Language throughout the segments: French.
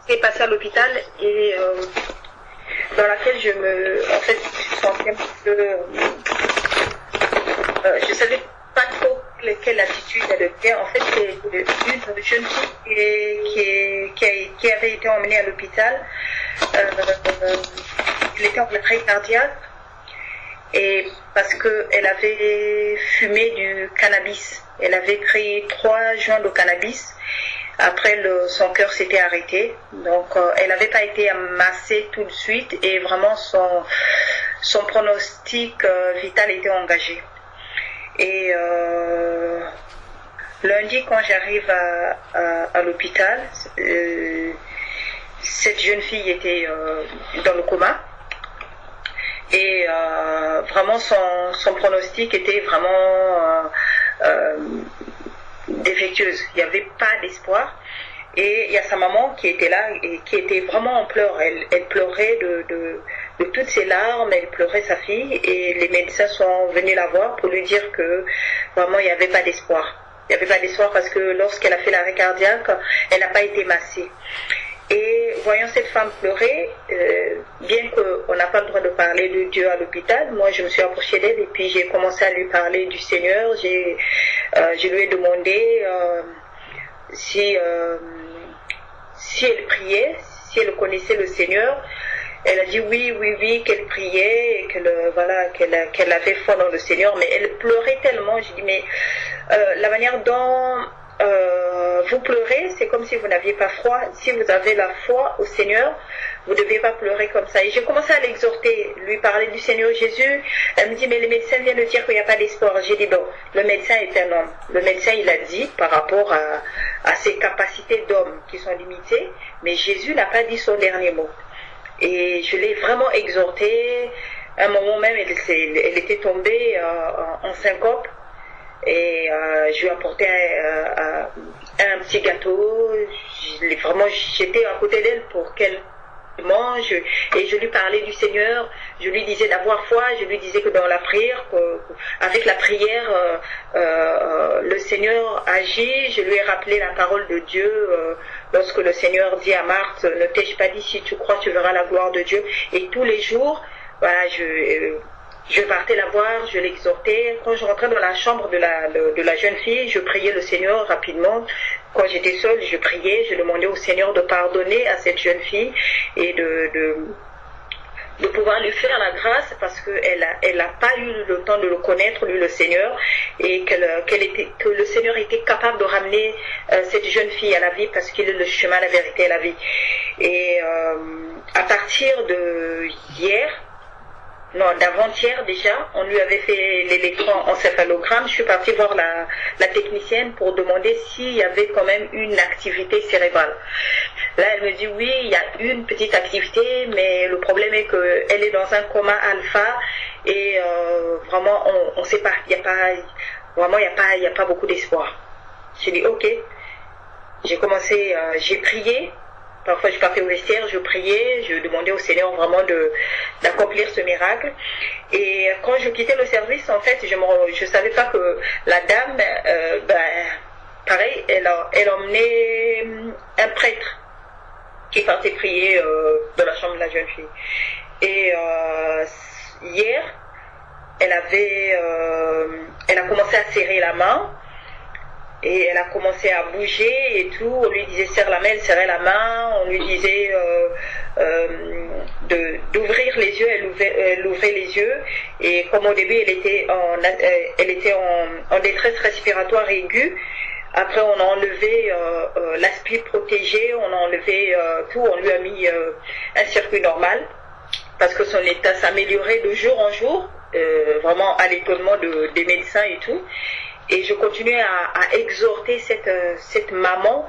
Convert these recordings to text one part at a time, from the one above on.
s'est passé à l'hôpital et dans laquelle en fait, je sentais un peu, je savais pas trop quelle attitude elle avait. En fait, c'est une jeune fille qui avait été emmenée à l'hôpital. Elle était en arrêt cardiaque et parce qu'elle avait fumé du cannabis. Elle avait pris 3 joints de cannabis. Après, son cœur s'était arrêté. Donc, elle n'avait pas été amassée tout de suite et vraiment son pronostic vital était engagé. Et lundi, quand j'arrive à l'hôpital, cette jeune fille était dans le coma. Et vraiment, son pronostic était vraiment défectueuse. Il n'y avait pas d'espoir. Et il y a sa maman qui était là et qui était vraiment en pleurs. Elle pleurait de toutes ses larmes, elle pleurait sa fille et les médecins sont venus la voir pour lui dire que vraiment il n'y avait pas d'espoir. Il n'y avait pas d'espoir parce que lorsqu'elle a fait l'arrêt cardiaque, elle n'a pas été massée. Et voyant cette femme pleurer, bien qu'on n'a pas le droit de parler de Dieu à l'hôpital, moi je me suis approchée d'elle et puis j'ai commencé à lui parler du Seigneur. Je lui ai demandé si elle priait, si elle connaissait le Seigneur. Elle a dit oui, qu'elle priait et qu'elle avait foi dans le Seigneur, mais elle pleurait tellement. J'ai dit mais la manière dont vous pleurez, c'est comme si vous n'aviez pas foi. Si vous avez la foi au Seigneur, vous ne devez pas pleurer comme ça. Et j'ai commencé à l'exhorter, lui parler du Seigneur Jésus. Elle me dit, mais les médecins viennent de dire qu'il n'y a pas d'espoir. J'ai dit, bon, le médecin est un homme. Le médecin, il a dit par rapport à ses capacités d'homme qui sont limitées, mais Jésus n'a pas dit son dernier mot. Et je l'ai vraiment exhortée. À un moment même, elle était tombée en syncope. Et je lui ai apporté un petit gâteau. J'étais à côté d'elle pour qu'elle mange. Et je lui parlais du Seigneur. Je lui disais d'avoir foi. Je lui disais que dans la prière, avec la prière, le Seigneur agit. Je lui ai rappelé la parole de Dieu. Lorsque le Seigneur dit à Marthe, ne t'ai-je pas dit, si tu crois, tu verras la gloire de Dieu. Et tous les jours, voilà, je partais la voir, je l'exhortais. Quand je rentrais dans la chambre de la jeune fille, je priais le Seigneur rapidement. Quand j'étais seule, je priais, je demandais au Seigneur de pardonner à cette jeune fille et de pouvoir lui faire la grâce parce qu'elle n'a pas eu le temps de le connaître, lui, le Seigneur, et que le Seigneur était capable de ramener cette jeune fille à la vie parce qu'il est le chemin, la vérité et la vie. Et à partir de d'avant-hier déjà, on lui avait fait l'électroencéphalogramme. Je suis partie voir la technicienne pour demander s'il y avait quand même une activité cérébrale. Là, elle me dit oui, il y a une petite activité, mais le problème est qu'elle est dans un coma alpha et vraiment, on ne sait pas. Il n'y a pas beaucoup d'espoir. J'ai dit ok. J'ai prié. Parfois, je partais au vestiaire, je priais, je demandais au Seigneur vraiment d'accomplir ce miracle. Et quand je quittais le service, en fait, je savais pas que la dame, pareil, elle emmenait un prêtre qui partait prier dans la chambre de la jeune fille. Et hier, elle a commencé à serrer la main. Et elle a commencé à bouger et tout. On lui disait serre la main, elle serrait la main. On lui disait d'ouvrir les yeux, elle ouvrait les yeux. Et comme au début, elle était en détresse respiratoire aiguë. Après, on a enlevé l'aspire protégé, on a enlevé tout. On lui a mis un circuit normal parce que son état s'améliorait de jour en jour, vraiment à l'étonnement des médecins et tout. Et je continuais à exhorter cette maman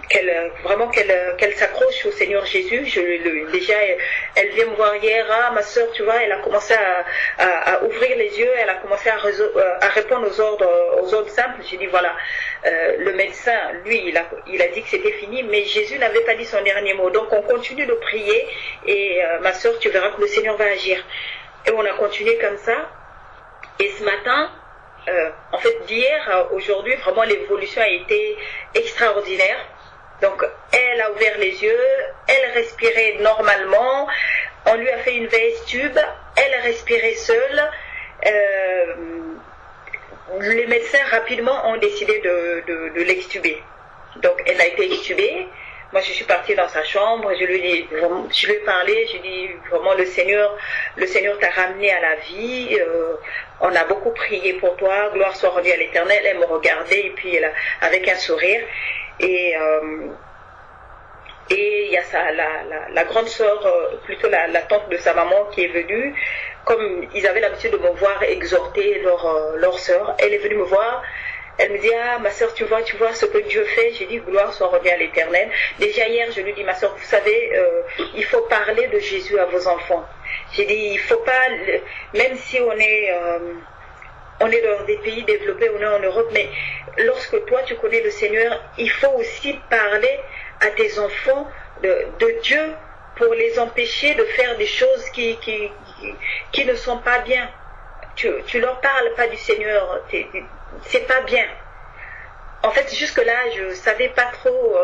qu'elle s'accroche au Seigneur Jésus. Déjà, elle vient me voir hier, ma soeur, tu vois, elle a commencé à ouvrir les yeux, elle a commencé à répondre aux ordres simples. J'ai dit voilà, le médecin, lui, il a dit que c'était fini, mais Jésus n'avait pas dit son dernier mot. Donc on continue de prier et ma soeur, tu verras que le Seigneur va agir. Et on a continué comme ça. Et ce matin, en fait d'hier à aujourd'hui, vraiment l'évolution a été extraordinaire. Donc a ouvert les yeux, elle respirait normalement, on lui a fait une VS tube, elle respirait seule. Les médecins rapidement ont décidé de l'extuber. Donc elle a été extubée. Moi je suis partie dans sa chambre, je lui ai parlé, je lui ai dit vraiment le Seigneur t'a ramené à la vie, on a beaucoup prié pour toi, gloire soit rendue à l'Éternel. Elle me regardait et puis avec un sourire. Et il y a la grande sœur, plutôt la tante de sa maman qui est venue, comme ils avaient l'habitude de me voir exhorter leur sœur, elle est venue me voir. Elle me dit, ah ma soeur, tu vois ce que Dieu fait. J'ai dit, gloire soit rendue à l'Éternel. Déjà hier, je lui dis, ma soeur, vous savez, il faut parler de Jésus à vos enfants. J'ai dit, il faut pas, même si on est dans des pays développés, on est en Europe, mais lorsque toi tu connais le Seigneur, il faut aussi parler à tes enfants de Dieu pour les empêcher de faire des choses qui ne sont pas bien. Tu leur parles pas du Seigneur, c'est pas bien. En fait, jusque-là, je savais pas trop.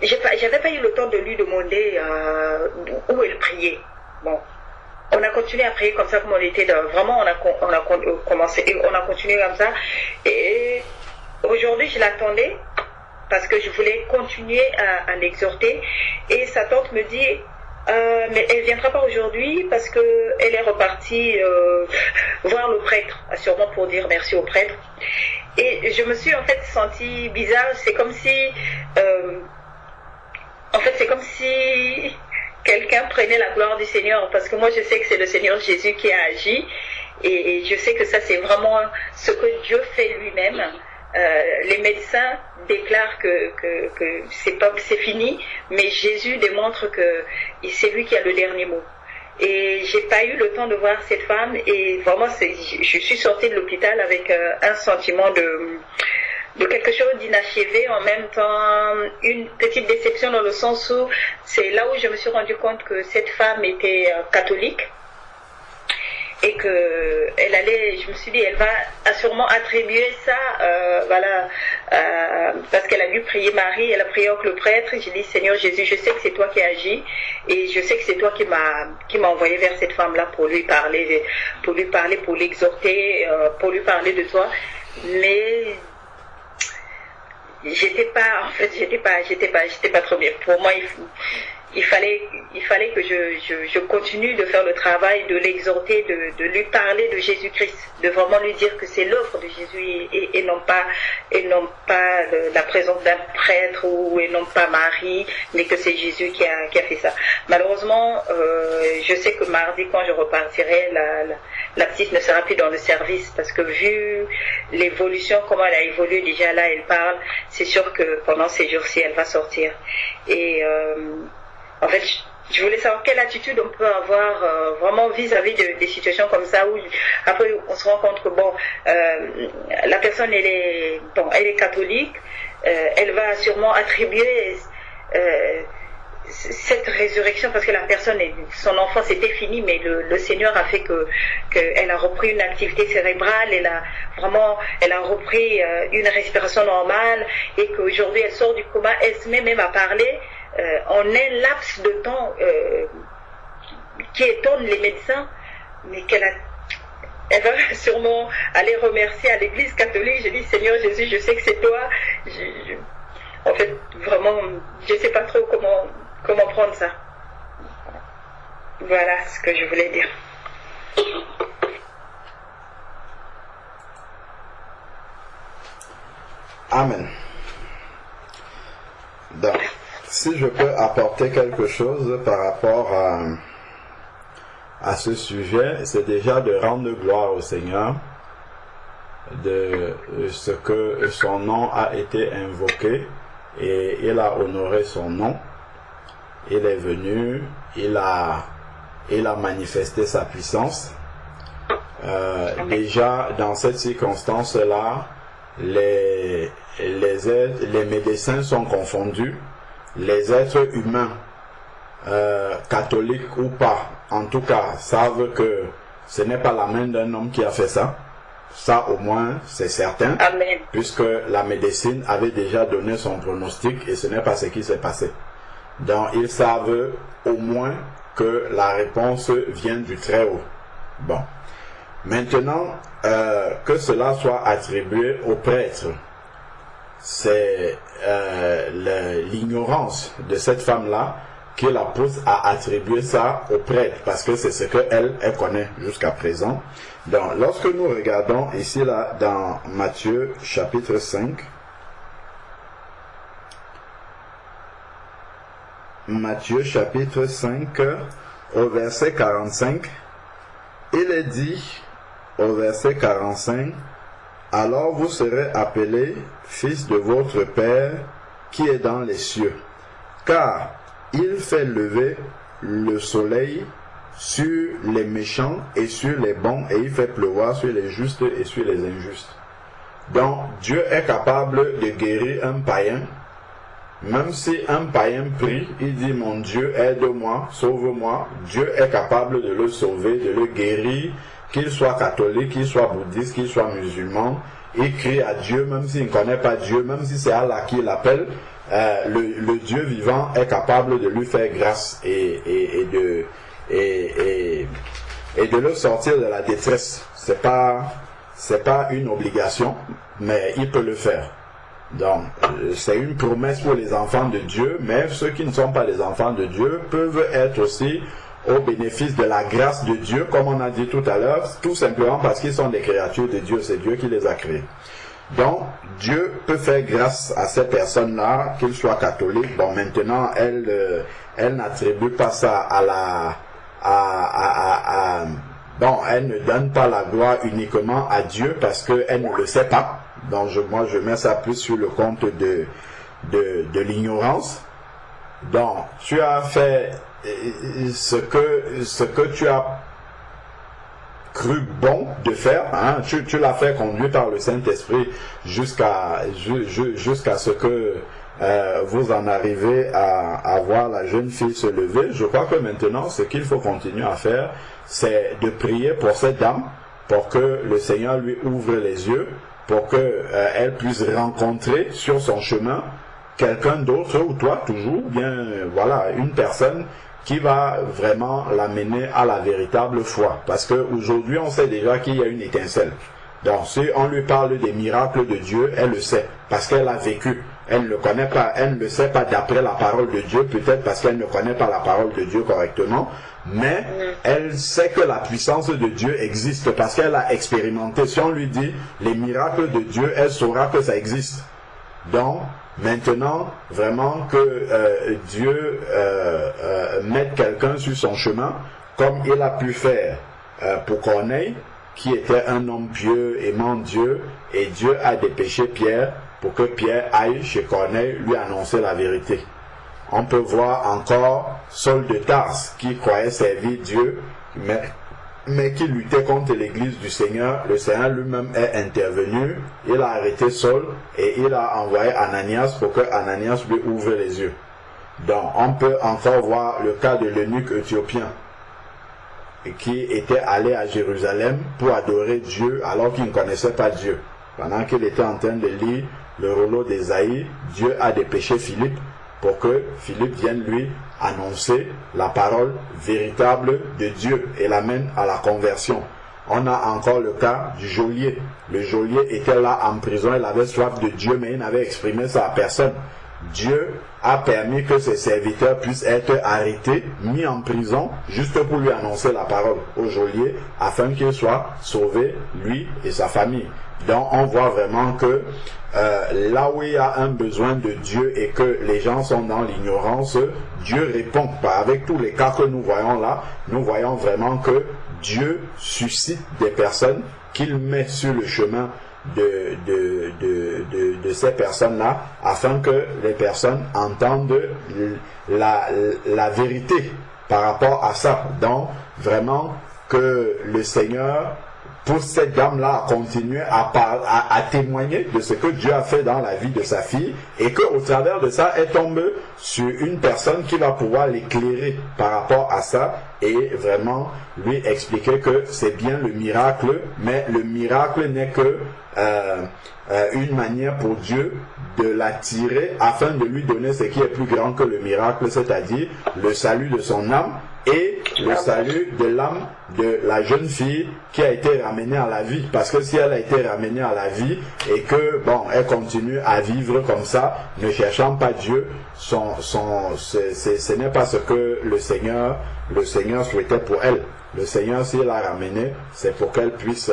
J'avais pas eu le temps de lui demander où elle priait. Bon, on a continué à prier comme ça, comme on était vraiment, on a commencé et on a continué comme ça. Et aujourd'hui, je l'attendais parce que je voulais continuer à l'exhorter. Et sa tante me dit. Mais elle viendra pas aujourd'hui parce que elle est repartie voir le prêtre, sûrement pour dire merci au prêtre. Et je me suis en fait sentie bizarre. C'est comme si, quelqu'un prenait la gloire du Seigneur, parce que moi je sais que c'est le Seigneur Jésus qui a agi, et je sais que ça c'est vraiment ce que Dieu fait lui-même. Les médecins déclarent que c'est fini, mais Jésus démontre que c'est lui qui a le dernier mot. Et j'ai pas eu le temps de voir cette femme, et vraiment je suis sortie de l'hôpital avec un sentiment de quelque chose d'inachevé, en même temps une petite déception, dans le sens où c'est là où je me suis rendu compte que cette femme était catholique. Et que je me suis dit, elle va sûrement attribuer ça, parce qu'elle a dû prier Marie, elle a prié avec le prêtre. J'ai dit, Seigneur Jésus, je sais que c'est toi qui agis, et je sais que c'est toi qui m'a envoyé vers cette femme-là pour lui parler, pour l'exhorter, pour lui parler de toi. Mais j'étais pas trop bien. Pour moi, il fallait que je continue de faire le travail, de l'exhorter, de lui parler de Jésus-Christ, de vraiment lui dire que c'est l'œuvre de Jésus et non pas la présence d'un prêtre et non pas Marie, mais que c'est Jésus qui a fait ça. Malheureusement, je sais que mardi, quand je repartirai, la petite ne sera plus dans le service, parce que vu l'évolution, comment elle a évolué, déjà là elle parle, c'est sûr que pendant ces jours-ci elle va sortir. Et en fait, je voulais savoir quelle attitude on peut avoir vraiment vis-à-vis des situations comme ça, où après on se rend compte que la personne elle est catholique, elle va sûrement attribuer cette résurrection, parce que la personne, son enfant c'était fini, mais le Seigneur a fait qu'elle a repris une activité cérébrale, elle a repris une respiration normale, et qu'aujourd'hui elle sort du coma, elle se met même à parler en un laps de temps qui étonne les médecins, mais elle va sûrement aller remercier à l'église catholique. Je dis, Seigneur Jésus, je sais que c'est toi. En fait, vraiment, je ne sais pas trop comment prendre ça. Voilà ce que je voulais dire. Amen. Donc, si je peux apporter quelque chose par rapport à ce sujet, c'est déjà de rendre gloire au Seigneur de ce que son nom a été invoqué, et il a honoré son nom. Il est venu, il a manifesté sa puissance. Déjà dans cette circonstance-là, les médecins sont confondus. Les êtres humains, catholiques ou pas, en tout cas, savent que ce n'est pas la main d'un homme qui a fait ça. Ça au moins c'est certain. Amen. Puisque la médecine avait déjà donné son pronostic et ce n'est pas ce qui s'est passé. Donc ils savent au moins que la réponse vient du Très-Haut. Bon. Maintenant, que cela soit attribué aux prêtres, c'est l'ignorance de cette femme-là qui la pousse à attribuer ça aux prêtres, parce que c'est ce qu'elle connaît jusqu'à présent. Donc, lorsque nous regardons ici, là, dans Matthieu chapitre 5, Matthieu chapitre 5, au verset 45, il est dit, au verset 45, « Alors vous serez appelés fils de votre Père qui est dans les cieux, car il fait lever le soleil sur les méchants et sur les bons, et il fait pleuvoir sur les justes et sur les injustes. » Donc Dieu est capable de guérir un païen. Même si un païen prie, il dit « Mon Dieu, aide-moi, sauve-moi », Dieu est capable de le sauver, de le guérir, qu'il soit catholique, qu'il soit bouddhiste, qu'il soit musulman. Il crie à Dieu, même s'il ne connaît pas Dieu, même si c'est Allah qui l'appelle, le Dieu vivant est capable de lui faire grâce et de le sortir de la détresse. C'est pas une obligation, mais il peut le faire. Donc, c'est une promesse pour les enfants de Dieu, mais ceux qui ne sont pas les enfants de Dieu peuvent être aussi au bénéfice de la grâce de Dieu, comme on a dit tout à l'heure, tout simplement parce qu'ils sont des créatures de Dieu, c'est Dieu qui les a créés. Donc, Dieu peut faire grâce à ces personnes-là, qu'ils soient catholiques. Bon, maintenant, elle n'attribue pas ça bon, elle ne donne pas la gloire uniquement à Dieu parce qu'elle ne le sait pas. Donc moi je mets ça plus sur le compte de l'ignorance. Donc tu as fait ce que tu as cru bon de faire, hein? Tu l'as fait conduire par le Saint-Esprit jusqu'à ce que vous en arrivez à voir la jeune fille se lever. Je crois que maintenant ce qu'il faut continuer à faire, c'est de prier pour cette dame, pour que le Seigneur lui ouvre les yeux, pour qu'elle puisse rencontrer sur son chemin quelqu'un d'autre, ou toi toujours, bien voilà, une personne qui va vraiment l'amener à la véritable foi. Parce qu'aujourd'hui, on sait déjà qu'il y a une étincelle. Donc, si on lui parle des miracles de Dieu, elle le sait, parce qu'elle a vécu. Elle ne le connaît pas, elle ne le sait pas d'après la parole de Dieu, peut-être parce qu'elle ne connaît pas la parole de Dieu correctement, mais elle sait que la puissance de Dieu existe parce qu'elle a expérimenté. Si on lui dit les miracles de Dieu, elle saura que ça existe. Donc, maintenant, vraiment que Dieu mette quelqu'un sur son chemin, comme il a pu faire pour Corneille, qui était un homme pieux, aimant Dieu, et Dieu a dépêché Pierre pour que Pierre aille chez Corneille lui annoncer la vérité. On peut voir encore Saul de Tarse qui croyait servir Dieu, mais qui luttait contre l'église du Seigneur. Le Seigneur lui-même est intervenu, il a arrêté Saul et il a envoyé Ananias pour que Ananias lui ouvre les yeux. Donc on peut encore voir le cas de l'eunuque éthiopien qui était allé à Jérusalem pour adorer Dieu alors qu'il ne connaissait pas Dieu. Pendant qu'il était en train de lire le rouleau d'Ésaïe, Dieu a dépêché Philippe pour que Philippe vienne lui annoncer la parole véritable de Dieu et l'amène à la conversion. On a encore le cas du geôlier. Le geôlier était là en prison, il avait soif de Dieu, mais il n'avait exprimé ça à personne. Dieu a permis que ses serviteurs puissent être arrêtés, mis en prison, juste pour lui annoncer la parole au geôlier, afin qu'il soit sauvé, lui et sa famille. Donc on voit vraiment que là où il y a un besoin de Dieu et que les gens sont dans l'ignorance, Dieu répond. Avec tous les cas que nous voyons là, nous voyons vraiment que Dieu suscite des personnes qu'il met sur le chemin de ces personnes-là, afin que les personnes entendent la vérité par rapport à ça. Donc vraiment que le Seigneur pousse cette dame-là à continuer à témoigner de ce que Dieu a fait dans la vie de sa fille, et qu'au travers de ça, elle tombe sur une personne qui va pouvoir l'éclairer par rapport à ça, et vraiment lui expliquer que c'est bien le miracle, mais le miracle n'est que une manière pour Dieu de l'attirer afin de lui donner ce qui est plus grand que le miracle, c'est-à-dire le salut de son âme et le salut de l'âme de la jeune fille qui a été ramenée à la vie. Parce que si elle a été ramenée à la vie et que, bon, elle continue à vivre comme ça, ne cherchant pas Dieu, ce n'est pas ce que le Seigneur souhaitait pour elle. Le Seigneur, s'il l'a ramenée, c'est pour qu'elle puisse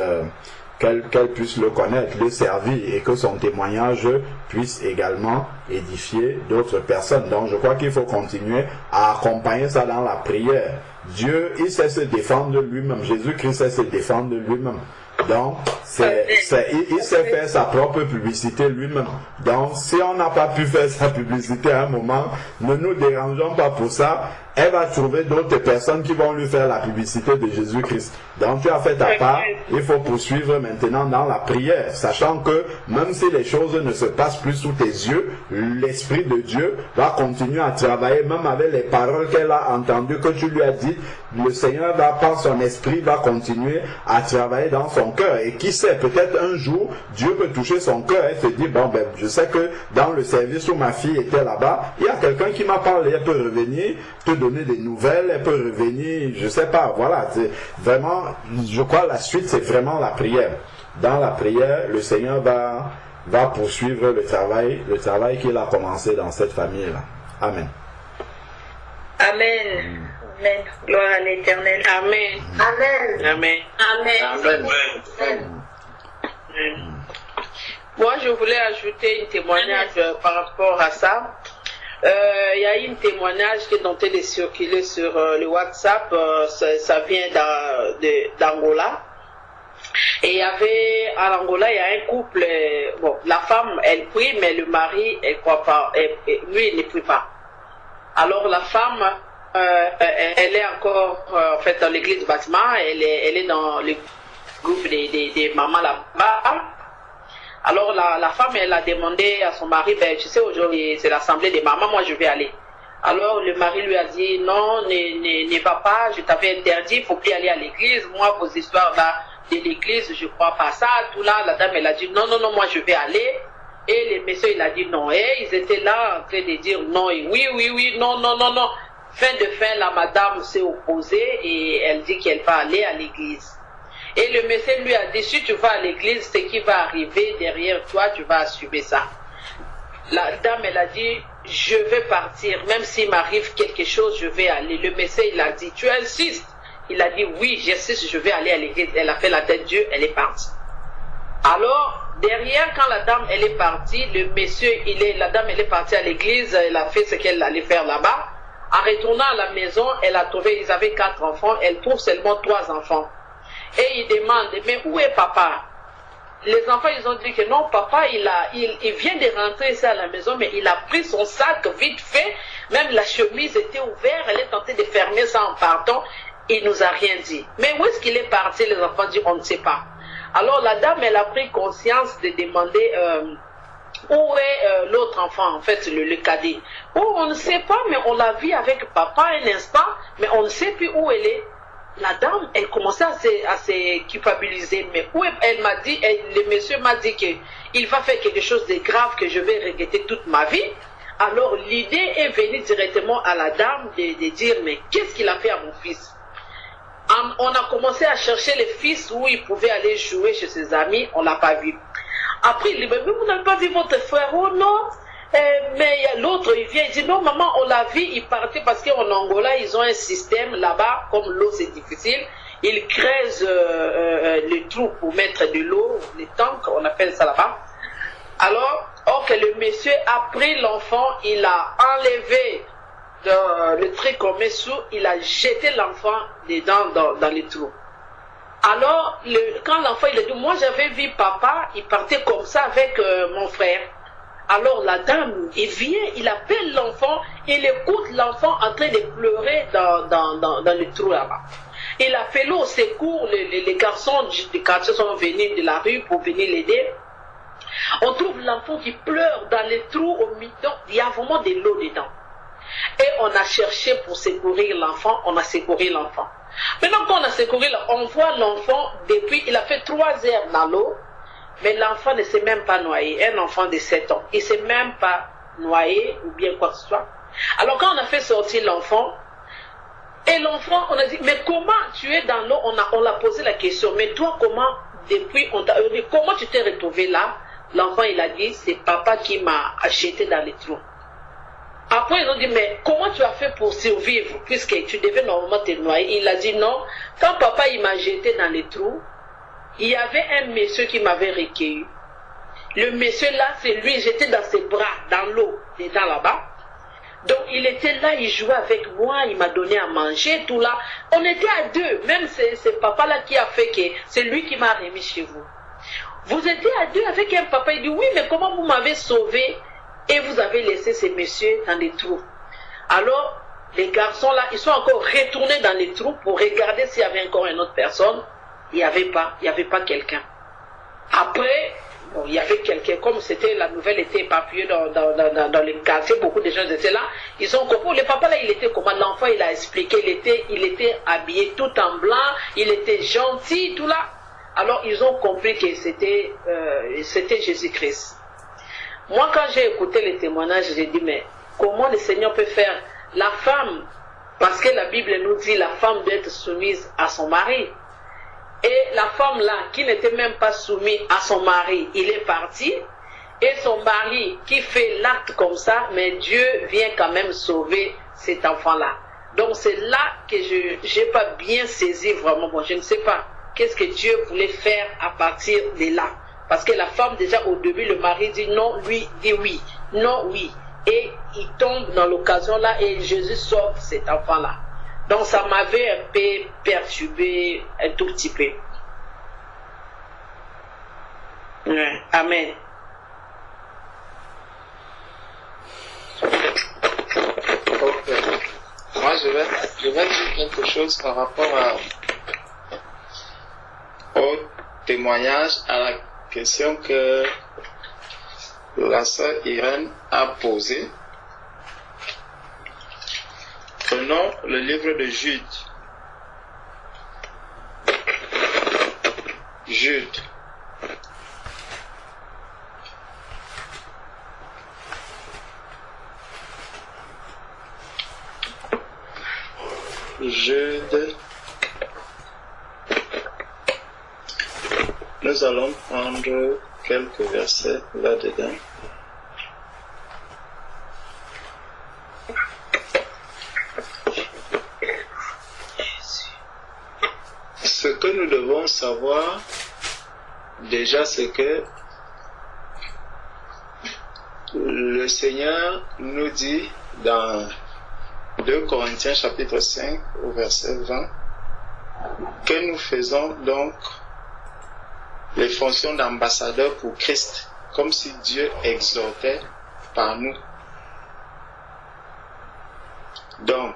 le connaître, le servir et que son témoignage puisse également édifier d'autres personnes. Donc je crois qu'il faut continuer à accompagner ça dans la prière. Dieu, il sait se défendre de lui-même. Jésus-Christ sait se défendre de lui-même. Donc, il sait faire sa propre publicité lui-même. Donc, si on n'a pas pu faire sa publicité à un moment, ne nous dérangeons pas pour ça. Elle va trouver d'autres personnes qui vont lui faire la publicité de Jésus-Christ. Donc, tu as fait ta part. Il faut poursuivre maintenant dans la prière, sachant que même si les choses ne se passent plus sous tes yeux, l'Esprit de Dieu va continuer à travailler, même avec les paroles qu'elle a entendues, que tu lui as dites. Le Seigneur, par son Esprit, va continuer à travailler dans son cœur. Et qui sait, peut-être un jour, Dieu peut toucher son cœur et se dire, bon, ben, je sais que dans le service où ma fille était là-bas, il y a quelqu'un qui m'a parlé, elle peut revenir, te donner des nouvelles, elle peut revenir, je sais pas, voilà. Vraiment, je crois la suite, c'est vraiment la prière. Dans la prière, le Seigneur va poursuivre le travail qu'il a commencé dans cette famille-là. Amen. Amen. Amen. Gloire à l'Éternel. Amen. Amen. Amen. Amen. Amen. Moi, je voulais ajouter un témoignage par rapport à ça. Il y a eu un témoignage qui est en train de circuler sur le WhatsApp. Ça vient d'Angola. Et il y avait, à l'Angola, il y a un couple, bon, la femme, elle prie, mais le mari, elle croit pas, lui, il ne prie pas. Alors, la femme, elle est encore, en fait, dans l'église du bâtiment, elle est dans le groupe des mamans là-bas. Alors, la femme, elle a demandé à son mari, ben, tu sais, aujourd'hui, c'est l'assemblée des mamans, moi, je vais aller. Alors, le mari lui a dit, non, ne va pas, je t'avais interdit, il ne faut plus aller à l'église, moi, vos histoires là, de l'église, je ne crois pas ça, tout là, la dame, elle a dit, non, moi, je vais aller. Et le monsieur, il a dit non. Et ils étaient là en train de dire non, et oui, non. Fin de fin, la madame s'est opposée et elle dit qu'elle va aller à l'église. Et le monsieur lui a dit, si tu vas à l'église, ce qui va arriver derrière toi, tu vas assumer ça. La dame, elle a dit, je vais partir, même s'il m'arrive quelque chose, je vais aller. Le monsieur, il a dit, tu insistes. Il a dit, oui, j'insiste, je vais aller à l'église. Elle a fait la tête de Dieu, elle est partie. Alors, derrière, quand la dame, elle est partie, le monsieur, la dame, elle est partie à l'église, elle a fait ce qu'elle allait faire là-bas. En retournant à la maison, elle a trouvé, ils avaient 4 enfants, elle trouve seulement 3 enfants. Et il demande, mais où est papa? Les enfants, ils ont dit que non, papa, il vient de rentrer ici à la maison, mais il a pris son sac vite fait, même la chemise était ouverte, elle est tentée de fermer ça en partant, il nous a rien dit. Mais où est-ce qu'il est parti? Les enfants disent, on ne sait pas. Alors la dame, elle a pris conscience de demander où est l'autre enfant, en fait, le cadet. Oh, on ne sait pas, mais on l'a vu avec papa un instant, mais on ne sait plus où elle est. La dame, elle commençait à se culpabiliser. Mais où elle m'a dit, le monsieur m'a dit qu'il va faire quelque chose de grave que je vais regretter toute ma vie. Alors l'idée est venue directement à la dame de dire, mais qu'est-ce qu'il a fait à mon fils? On a commencé à chercher le fils où il pouvait aller jouer chez ses amis, on ne l'a pas vu. Après, il dit, mais vous n'avez pas vu votre frère? Oh non. Mais l'autre, il vient, il dit, non maman, on l'a vu, il partait parce qu'en Angola, ils ont un système là-bas, comme l'eau c'est difficile, ils creusent le trou pour mettre de l'eau, les tanks, on appelle ça là-bas. Alors, le monsieur a pris l'enfant, il a enlevé le truc qu'on met sous, il a jeté l'enfant dedans dans les trous. Alors, quand l'enfant il a dit, moi j'avais vu papa, il partait comme ça avec mon frère. Alors la dame, il vient, il appelle l'enfant, il écoute l'enfant en train de pleurer dans le trou là-bas. Il a fait au secours, les garçons du quartier sont venus de la rue pour venir l'aider. On trouve l'enfant qui pleure dans les trous au milieu, il y a vraiment de l'eau dedans. et on a cherché pour secourir l'enfant, on a secouru l'enfant. Maintenant quand on a secouru, on voit l'enfant depuis, il a fait 3 heures dans l'eau, mais l'enfant ne s'est même pas noyé, un enfant de 7 ans, il ne s'est même pas noyé ou bien quoi que ce soit. Alors quand on a fait sortir l'enfant, et l'enfant, on a dit, mais comment tu es dans l'eau? On l'a posé la question, mais toi comment, depuis, on t'a dit, comment tu t'es retrouvé là? L'enfant il a dit, c'est papa qui m'a acheté dans les trous. Après ils ont dit, mais comment tu as fait pour survivre puisque tu devais normalement te noyer? Il a dit non, quand papa il m'a jeté dans les trous, il y avait un monsieur qui m'avait recueilli. Le monsieur là, c'est lui, j'étais dans ses bras, dans l'eau, dedans là-bas. Donc il était là, il jouait avec moi, il m'a donné à manger, tout là. On était à 2, même c'est papa là qui a fait que c'est lui qui m'a remis chez vous. Vous étiez à 2 avec un papa, il dit oui, mais comment vous m'avez sauvé et vous avez laissé ces messieurs dans les trous? Alors les garçons là, ils sont encore retournés dans les trous pour regarder s'il y avait encore une autre personne. Il n'y avait pas quelqu'un. Après, bon, il y avait quelqu'un, comme c'était la nouvelle était éparpillée dans les quartiers, beaucoup de gens étaient là, ils ont compris, le papa là, il était comment? L'enfant, il a expliqué, il était habillé tout en blanc, il était gentil, tout là. Alors, ils ont compris que c'était Jésus-Christ. Moi, quand j'ai écouté les témoignages, j'ai dit, mais comment le Seigneur peut faire la femme? Parce que la Bible nous dit, la femme doit être soumise à son mari. Et la femme là, qui n'était même pas soumise à son mari, il est parti. Et son mari qui fait l'acte comme ça, mais Dieu vient quand même sauver cet enfant-là. Donc c'est là que je n'ai pas bien saisi vraiment. Bon, je ne sais pas qu'est-ce que Dieu voulait faire à partir de là. Parce que la femme, déjà au début, le mari dit non, lui dit oui. Non, oui. Et il tombe dans l'occasion là et Jésus sauve cet enfant-là. Donc ça m'avait un peu perturbé un tout petit peu. Ouais. Amen. Ok. Moi, je vais dire quelque chose par rapport au témoignage, à la question que la sœur Irène a posée. Prenons le livre de Jude. Jude. Jude. Nous allons prendre quelques versets là-dedans. Ce que nous devons savoir déjà, c'est que le Seigneur nous dit dans 2 Corinthiens chapitre 5 au verset 20 que nous faisons donc les fonctions d'ambassadeurs pour Christ, comme si Dieu exhortait par nous. Donc,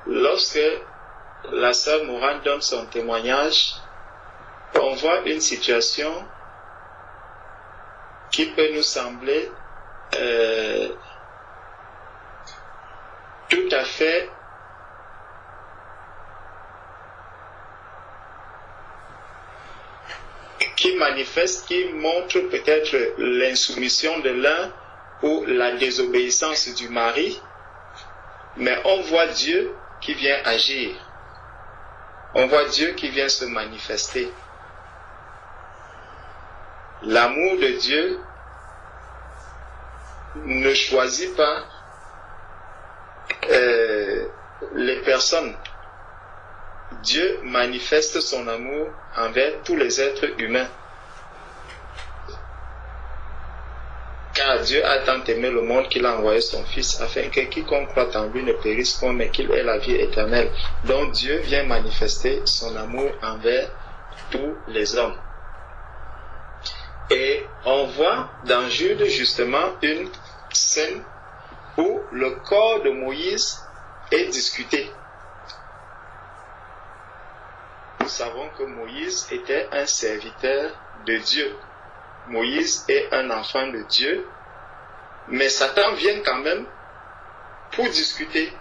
lorsque la sœur Mourane donne son témoignage, on voit une situation qui peut nous sembler tout à fait qui manifeste, qui montre peut-être l'insoumission de l'un ou la désobéissance du mari, mais on voit Dieu qui vient agir. On voit Dieu qui vient se manifester. L'amour de Dieu ne choisit pas les personnes. Dieu manifeste son amour envers tous les êtres humains. Car Dieu a tant aimé le monde qu'il a envoyé son Fils afin que quiconque croit en lui ne périsse point mais qu'il ait la vie éternelle. Donc Dieu vient manifester son amour envers tous les hommes. Et on voit dans Jude justement une scène où le corps de Moïse est discuté. Nous savons que Moïse était un serviteur de Dieu. Moïse est un enfant de Dieu, mais Satan vient quand même pour discuter.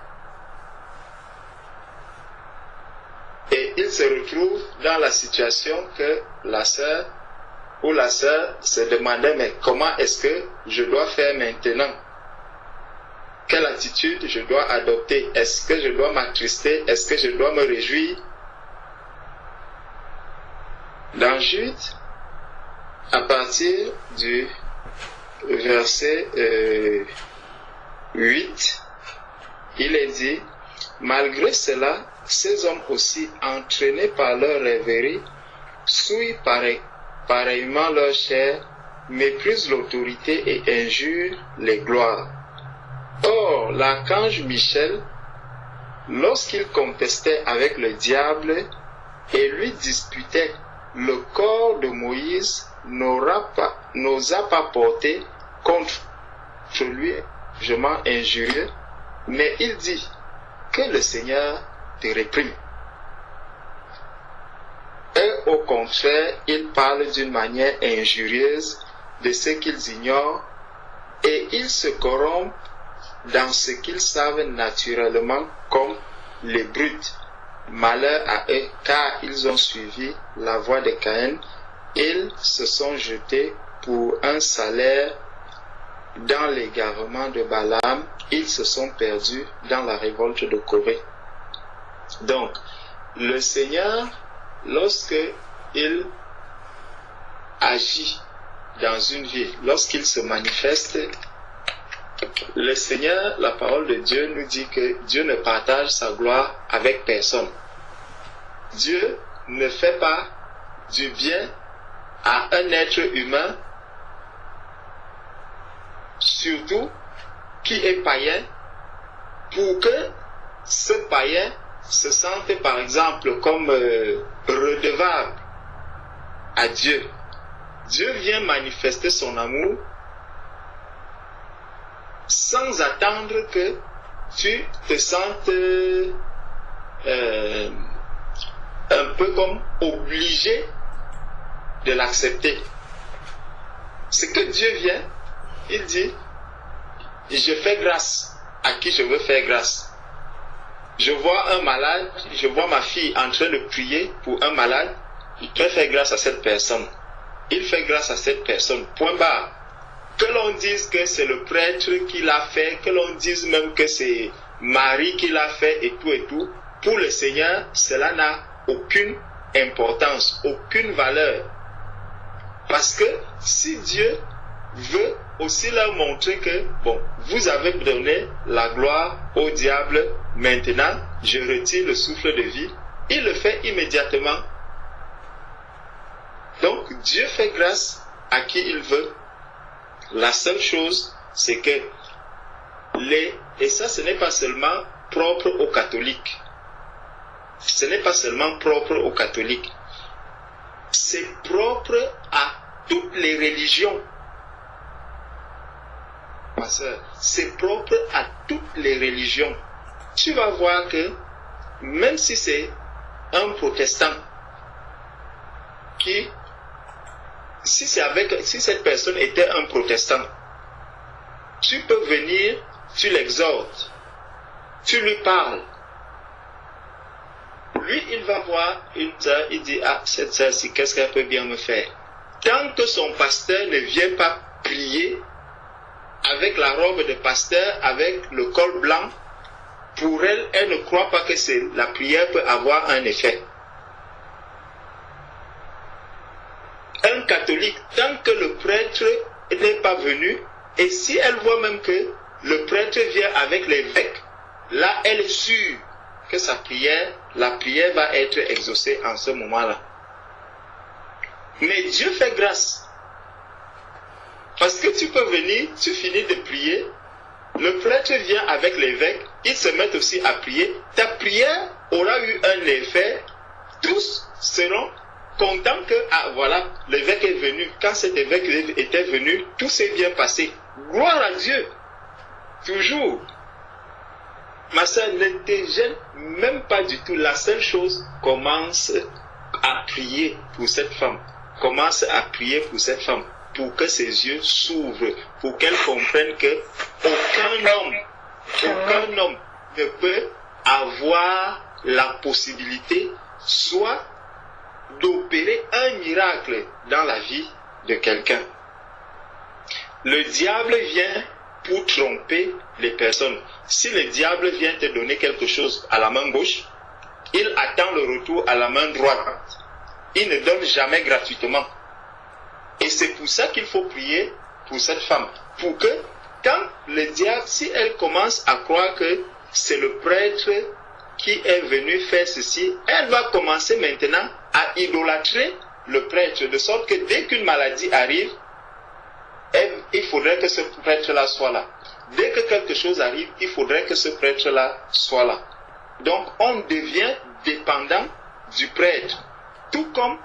Et il se retrouve dans la situation que la sœur se demandait, mais comment est-ce que je dois faire maintenant? Quelle attitude je dois adopter? Est-ce que je dois m'attrister? Est-ce que je dois me réjouir? Dans Jude, à partir du verset 8, il est dit, malgré cela, ces hommes aussi, entraînés par leur rêverie, souillent pareillement leur chair, méprisent l'autorité et injurent les gloires. Or, l'archange Michel, lorsqu'il contestait avec le diable et lui disputait le corps de Moïse, n'osa pas porter contre lui jugement injurieux, mais il dit que le Seigneur te réprime. Et au contraire, ils parlent d'une manière injurieuse de ce qu'ils ignorent et ils se corrompent dans ce qu'ils savent naturellement comme les brutes. Malheur à eux, car ils ont suivi la voie de Caïn, ils se sont jetés pour un salaire dans l'égarement de Balaam, ils se sont perdus dans la révolte de Corée. Donc, le Seigneur, lorsque il agit dans une vie, lorsqu'il se manifeste, le Seigneur, la parole de Dieu nous dit que Dieu ne partage sa gloire avec personne. Dieu ne fait pas du bien à un être humain, surtout qui est païen, pour que ce païen se sente par exemple comme redevable à Dieu. Dieu vient manifester son amour sans attendre que tu te sentes un peu comme obligé de l'accepter. C'est que Dieu vient, il dit, je fais grâce à qui je veux faire grâce. Je vois un malade, je vois ma fille en train de prier pour un malade, je vais faire grâce à cette personne. Il fait grâce à cette personne, point barre. Que l'on dise que c'est le prêtre qui l'a fait, que l'on dise même que c'est Marie qui l'a fait et tout, pour le Seigneur, cela n'a aucune importance, aucune valeur. Parce que si Dieu veut aussi leur montrer que, bon, vous avez donné la gloire au diable, maintenant, je retire le souffle de vie, il le fait immédiatement. Donc, Dieu fait grâce à qui il veut. La seule chose, c'est que et ça, ce n'est pas seulement propre aux catholiques. Ce n'est pas seulement propre aux catholiques. C'est propre à toutes les religions. Ma soeur, c'est propre à toutes les religions. Tu vas voir que même si c'est un protestant si cette personne était un protestant, tu peux venir, tu l'exhortes, tu lui parles. Lui, il va voir une sœur, il dit, ah, cette sœur-ci, qu'est-ce qu'elle peut bien me faire? Tant que son pasteur ne vient pas prier avec la robe de pasteur, avec le col blanc, pour elle, elle ne croit pas que la prière peut avoir un effet. Un catholique, tant que le prêtre n'est pas venu, et si elle voit même que le prêtre vient avec l'évêque, là, elle est sûre que la prière va être exaucée en ce moment-là. Mais Dieu fait grâce. Parce que tu peux venir, tu finis de prier, le prêtre vient avec l'évêque, ils se mettent aussi à prier, ta prière aura eu un effet, tous seront contents que, ah voilà, l'évêque est venu. Quand cet évêque était venu, tout s'est bien passé. Gloire à Dieu. Toujours. Ma soeur, ne te gêne même pas du tout. La seule chose, commence à prier pour cette femme. Commence à prier pour cette femme. Pour que ses yeux s'ouvrent. Pour qu'elle comprenne que aucun ne peut avoir la possibilité soit d'opérer un miracle dans la vie de quelqu'un. Le diable vient pour tromper les personnes. Si le diable vient te donner quelque chose à la main gauche, il attend le retour à la main droite. Il ne donne jamais gratuitement. Et c'est pour ça qu'il faut prier pour cette femme. Pour que, quand le diable, si elle commence à croire que c'est le prêtre qui est venu faire ceci, elle va commencer maintenant à idolâtrer le prêtre, de sorte que dès qu'une maladie arrive, il faudrait que ce prêtre-là soit là. Dès que quelque chose arrive, il faudrait que ce prêtre-là soit là. Donc, on devient dépendant du prêtre. Tout comme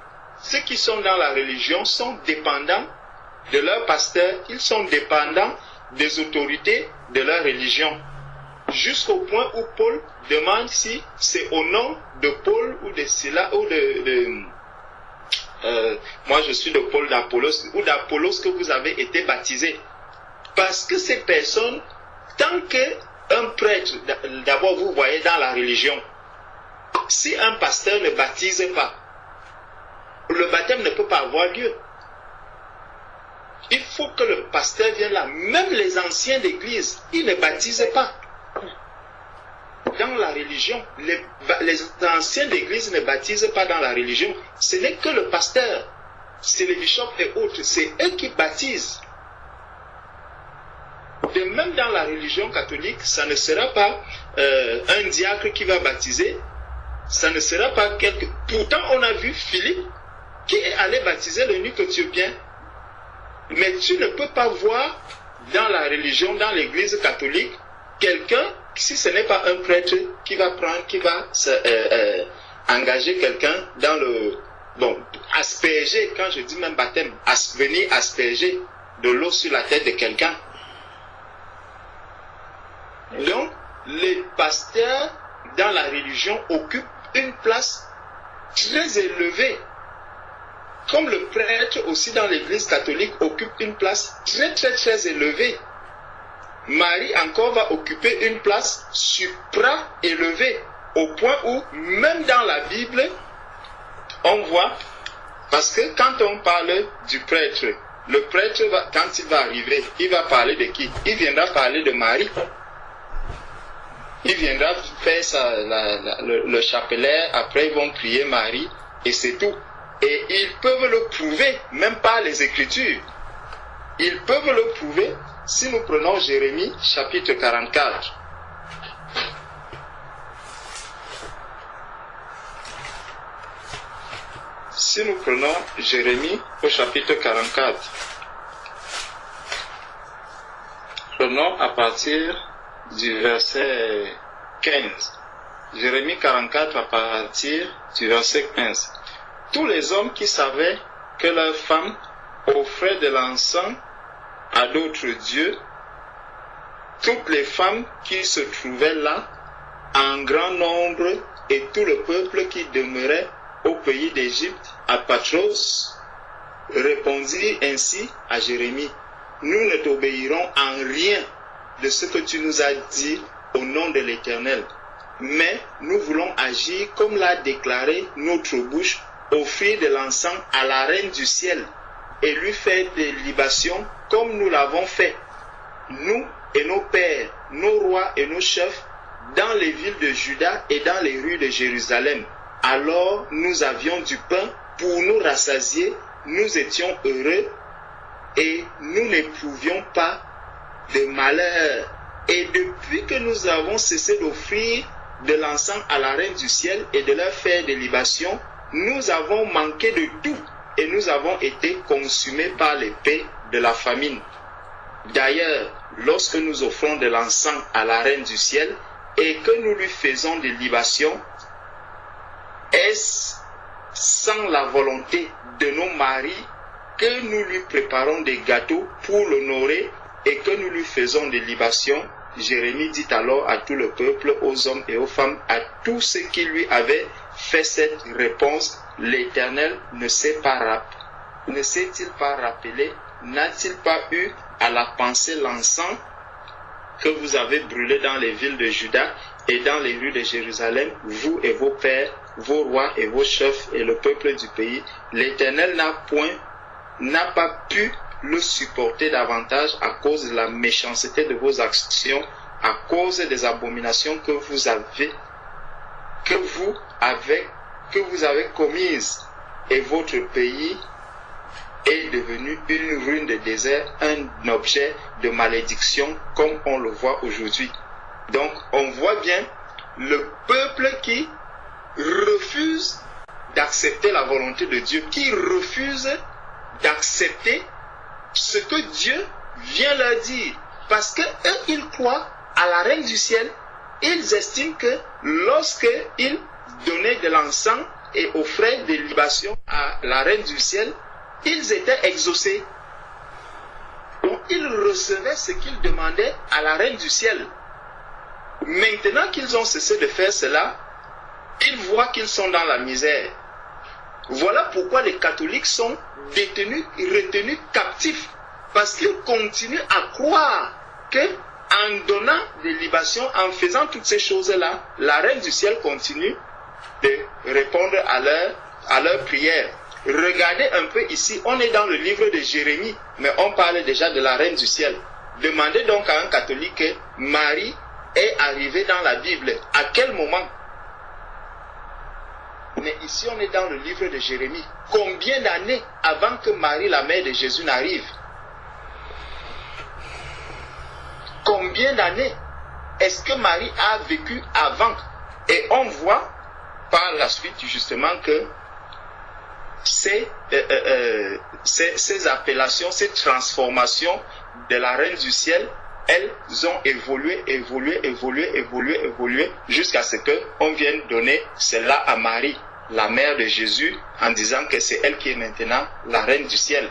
ceux qui sont dans la religion sont dépendants de leur pasteur, ils sont dépendants des autorités de leur religion. Jusqu'au point où Paul demande si c'est au nom de Paul ou de Silas ou moi je suis de Paul, d'Apollos ou d'Apollos que vous avez été baptisés. Parce que ces personnes, tant qu'un prêtre, d'abord vous voyez dans la religion, si un pasteur ne baptise pas, le baptême ne peut pas avoir lieu. Il faut que le pasteur vienne là. Même les anciens d'église, ils ne baptisent pas. Dans la religion, les anciens d'église ne baptisent pas dans la religion. Ce n'est que le pasteur, c'est les bishops et autres, c'est eux qui baptisent. De même dans la religion catholique, ça ne sera pas un diacre qui va baptiser, ça ne sera pas quelque... Pourtant, on a vu Philippe qui est allé baptiser l'eunuque éthiopien. Mais tu ne peux pas voir dans la religion, dans l'église catholique, quelqu'un, si ce n'est pas un prêtre, qui va engager quelqu'un dans le... Bon, asperger, quand je dis même baptême, venir asperger de l'eau sur la tête de quelqu'un. Donc, les pasteurs dans la religion occupent une place très élevée. Comme le prêtre aussi dans l'église catholique occupe une place très très très élevée. Marie encore va occuper une place supra-élevée, au point où même dans la Bible, on voit, parce que quand on parle du prêtre, le prêtre, quand il va arriver, il va parler de qui? Il viendra parler de Marie. Il viendra faire le chapelet, après ils vont prier Marie, et c'est tout. Et ils peuvent le prouver, même par les Écritures. Ils peuvent le prouver si nous prenons Jérémie, chapitre 44. Si nous prenons Jérémie au chapitre 44, prenons à partir du verset 15. Jérémie 44 à partir du verset 15. Tous les hommes qui savaient que leurs femmes offraient de l'encens à d'autres dieux, toutes les femmes qui se trouvaient là, en grand nombre, et tout le peuple qui demeurait au pays d'Égypte, à Patros, répondit ainsi à Jérémie: nous ne t'obéirons en rien de ce que tu nous as dit au nom de l'Éternel, mais nous voulons agir comme l'a déclaré notre bouche, offrir de l'encens à la reine du ciel et lui faire des libations comme nous l'avons fait, nous et nos pères, nos rois et nos chefs, dans les villes de Juda et dans les rues de Jérusalem. Alors nous avions du pain pour nous rassasier, nous étions heureux et nous n'éprouvions pas de malheur. Et depuis que nous avons cessé d'offrir de l'encens à la reine du ciel et de leur faire des libations, nous avons manqué de tout et nous avons été consumés par l'épée de la famine. D'ailleurs, lorsque nous offrons de l'encens à la reine du ciel et que nous lui faisons des libations, est-ce sans la volonté de nos maris que nous lui préparons des gâteaux pour l'honorer et que nous lui faisons des libations? Jérémie dit alors à tout le peuple, aux hommes et aux femmes, à tous ceux qui lui avaient fait cette réponse: l'Éternel ne s'est-il pas rappelé, n'a-t-il pas eu à la pensée l'encens que vous avez brûlé dans les villes de Juda et dans les rues de Jérusalem, vous et vos pères, vos rois et vos chefs et le peuple du pays, l'Éternel n'a pas pu le supporter davantage à cause de la méchanceté de vos actions, à cause des abominations que vous avez commises, et votre pays est devenu une ruine de désert, un objet de malédiction comme on le voit aujourd'hui. Donc on voit bien le peuple qui refuse d'accepter la volonté de Dieu, qui refuse d'accepter ce que Dieu vient leur dire. Parce que eux, ils croient à la reine du ciel. Ils estiment que lorsqu'ils donnaient de l'encens et offraient des libations à la reine du ciel, ils étaient exaucés. Donc ils recevaient ce qu'ils demandaient à la reine du ciel. Maintenant qu'ils ont cessé de faire cela, ils voient qu'ils sont dans la misère. Voilà pourquoi les catholiques sont détenus et retenus captifs. Parce qu'ils continuent à croire que en donnant des libations, en faisant toutes ces choses-là, la reine du ciel continue de répondre à leurs prières. Regardez un peu ici, on est dans le livre de Jérémie, mais on parle déjà de la reine du ciel. Demandez donc à un catholique que Marie est arrivée dans la Bible. À quel moment? Mais ici on est dans le livre de Jérémie. Combien d'années avant que Marie, la mère de Jésus, n'arrive? Combien d'années est-ce que Marie a vécu avant? Et on voit par la suite justement que ces appellations, ces transformations de la reine du ciel, elles ont évolué jusqu'à ce qu'on vienne donner cela à Marie, la mère de Jésus, en disant que c'est elle qui est maintenant la reine du ciel.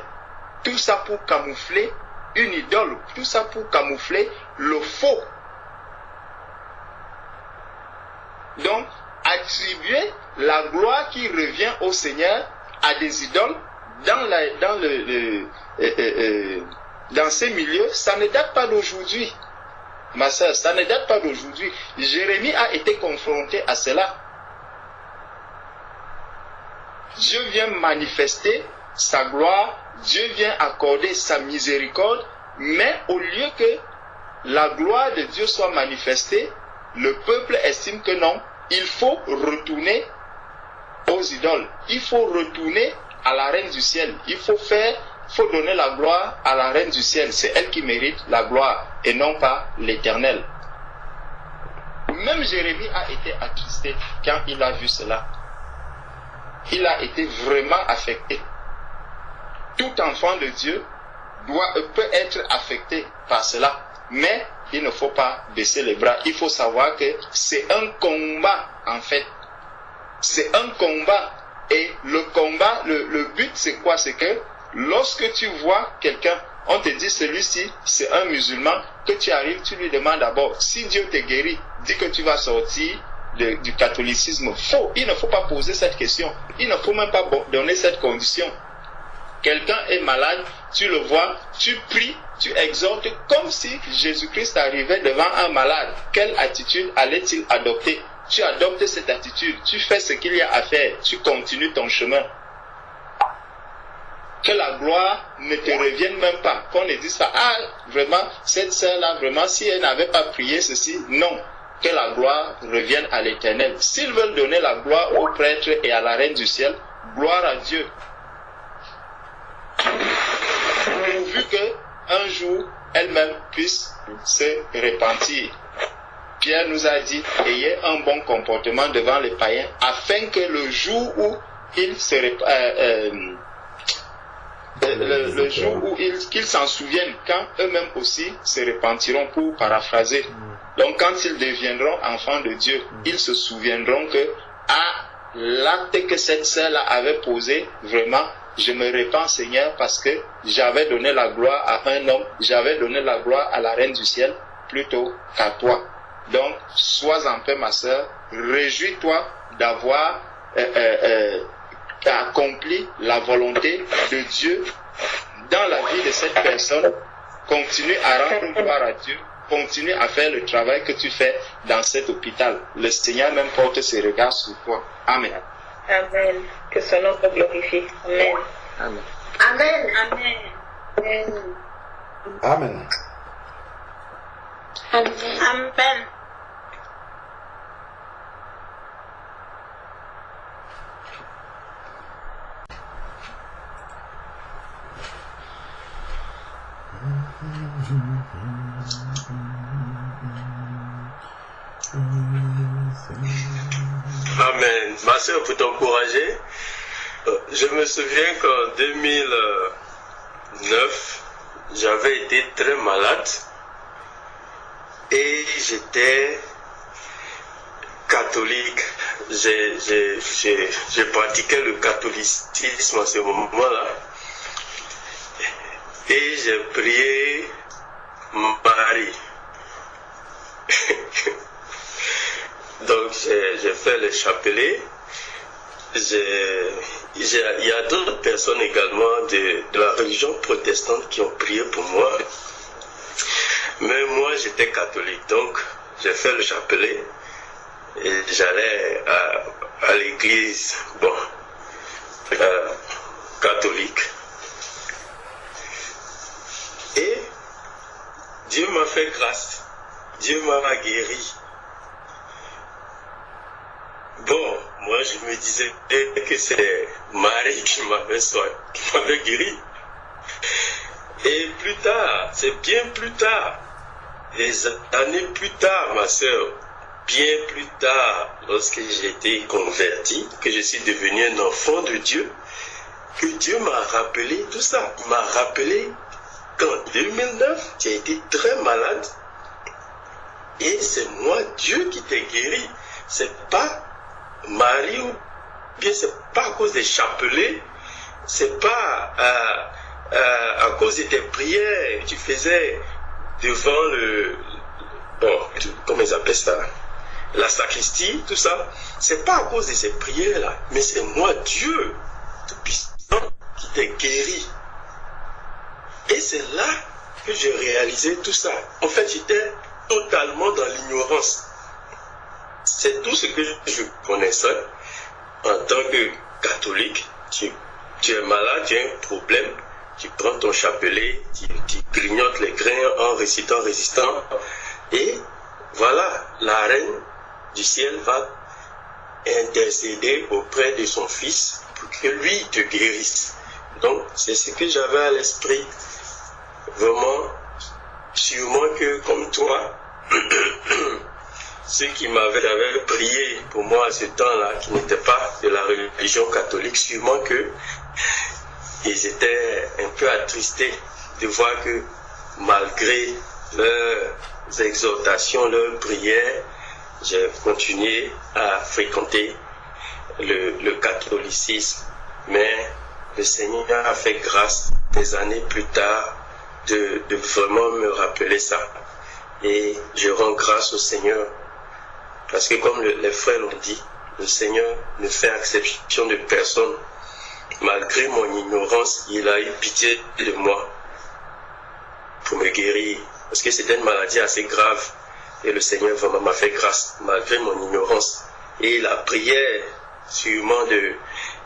Tout ça pour camoufler une idole, tout ça pour camoufler le faux. Donc, attribuer la gloire qui revient au Seigneur à des idoles dans ces milieux, ça ne date pas d'aujourd'hui. Ma sœur, ça ne date pas d'aujourd'hui. Jérémie a été confronté à cela. Dieu vient manifester sa gloire, Dieu vient accorder sa miséricorde, mais au lieu que la gloire de Dieu soit manifestée, le peuple estime que non, il faut retourner aux idoles, il faut retourner à la reine du ciel, il faut donner la gloire à la reine du ciel, c'est elle qui mérite la gloire et non pas l'Éternel. Même Jérémie a été attristé quand il a vu cela. Il a été vraiment affecté. Tout enfant de Dieu peut être affecté par cela. Mais il ne faut pas baisser les bras. Il faut savoir que c'est un combat en fait. C'est un combat. Et le combat, le but c'est quoi? C'est que lorsque tu vois quelqu'un, on te dit celui-ci c'est un musulman, que tu arrives, tu lui demandes d'abord, si Dieu te guérit, dis que tu vas sortir du catholicisme. Il ne faut pas poser cette question. Il ne faut même pas donner cette condition. Quelqu'un est malade, tu le vois, tu pries, tu exhortes comme si Jésus-Christ arrivait devant un malade. Quelle attitude allait-il adopter? Tu adoptes cette attitude, tu fais ce qu'il y a à faire, tu continues ton chemin. Que la gloire ne te revienne même pas. Qu'on ne dise pas, ah, vraiment, cette sœur-là, vraiment, si elle n'avait pas prié ceci, non. Que la gloire revienne à l'Éternel. S'ils veulent donner la gloire aux prêtres et à la reine du ciel, gloire à Dieu. Pourvu qu'un jour, elle-même puisse se repentir. Pierre nous a dit, ayez un bon comportement devant les païens, afin que le jour où ils qu'ils s'en souviennent, quand eux-mêmes aussi se repentiront, pour paraphraser. Donc quand ils deviendront enfants de Dieu, ils se souviendront que l'acte que cette sœur-là avait posé, vraiment, je me repens Seigneur parce que j'avais donné la gloire à un homme, j'avais donné la gloire à la reine du ciel plutôt qu'à toi. Donc, sois en paix ma sœur, réjouis-toi d'avoir accompli la volonté de Dieu dans la vie de cette personne. Continue à rendre gloire à Dieu continue à faire le travail que tu fais dans cet hôpital. Le Seigneur même porte ses regards sur toi. Amen. Amen. Que son nom soit glorifié. Amen. Amen. Amen. Amen. Amen. Amen. Amen. Amen. Ma soeur, pour t'encourager, je me souviens qu'en 2009, j'avais été très malade et j'étais catholique. J'ai pratiqué le catholicisme à ce moment-là et j'ai prié Marie. Donc j'ai fait le chapelet. Il y a d'autres personnes également de la religion protestante qui ont prié pour moi. Mais moi j'étais catholique, donc j'ai fait le chapelet et j'allais à l'église catholique. Et Dieu m'a fait grâce. Dieu m'a guéri. Bon, moi je me disais que c'est Marie qui m'avait guéri. Et plus tard, c'est bien plus tard, des années plus tard, ma soeur, bien plus tard, lorsque j'ai été converti, que je suis devenu un enfant de Dieu, que Dieu m'a rappelé tout ça. Il m'a rappelé qu'en 2009, tu as été très malade et c'est moi, Dieu, qui t'ai guéri. C'est pas Marie ou bien c'est pas à cause des chapelets, c'est pas à cause de tes prières que tu faisais devant comment ils appellent ça, la sacristie, tout ça. C'est pas à cause de ces prières-là, mais c'est moi, Dieu, tout-puissant, qui t'ai guéri. Et c'est là que j'ai réalisé tout ça. En fait, j'étais totalement dans l'ignorance. C'est tout ce que je connaissais en tant que catholique. Tu es malade, tu as un problème, tu prends ton chapelet, tu grignotes les grains en récitant. Et voilà, la reine du ciel va intercéder auprès de son fils pour que lui te guérisse. Donc, c'est ce que j'avais à l'esprit. Vraiment, sûrement que comme toi, ceux qui m'avaient prié pour moi à ce temps-là, qui n'étaient pas de la religion catholique, sûrement que ils étaient un peu attristés de voir que malgré leurs exhortations, leurs prières, j'ai continué à fréquenter le catholicisme. Mais le Seigneur a fait grâce des années plus tard de vraiment me rappeler ça. Et je rends grâce au Seigneur. Parce que comme les frères l'ont dit, le Seigneur ne fait exception de personne. Malgré mon ignorance, il a eu pitié de moi pour me guérir. Parce que c'était une maladie assez grave. Et le Seigneur vraiment m'a fait grâce, malgré mon ignorance. Et la prière, sûrement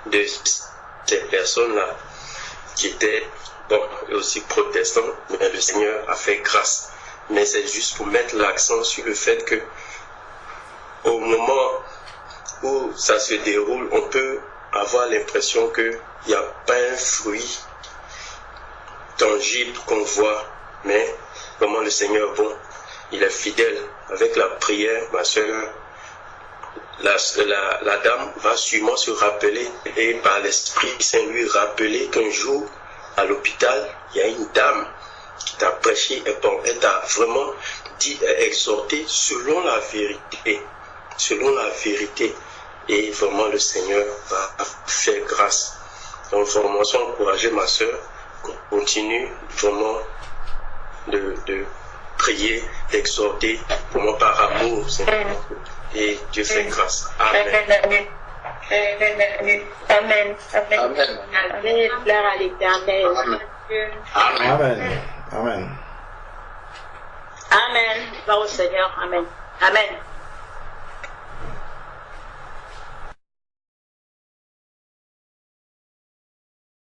de ces personnes-là, qui étaient aussi protestants, mais le Seigneur a fait grâce. Mais c'est juste pour mettre l'accent sur le fait que au moment où ça se déroule, on peut avoir l'impression qu'il n'y a pas un fruit tangible qu'on voit, mais comment le Seigneur, il est fidèle. Avec la prière, ma soeur, la dame va sûrement se rappeler et par l'Esprit Saint lui rappeler qu'un jour, à l'hôpital, il y a une dame qui t'a prêché et elle t'a vraiment dit, exhorté selon la vérité. Selon la vérité. Et vraiment le Seigneur va faire grâce. Donc vraiment, sois encouragé, ma soeur. Continue vraiment de prier, d'exhorter, vraiment par amour. Et Dieu fait grâce. Amen. Amen. Amen. Amen. Amen. Gloire à l'Éternel. Amen. Amen. Amen. Gloire au Seigneur. Amen. Amen.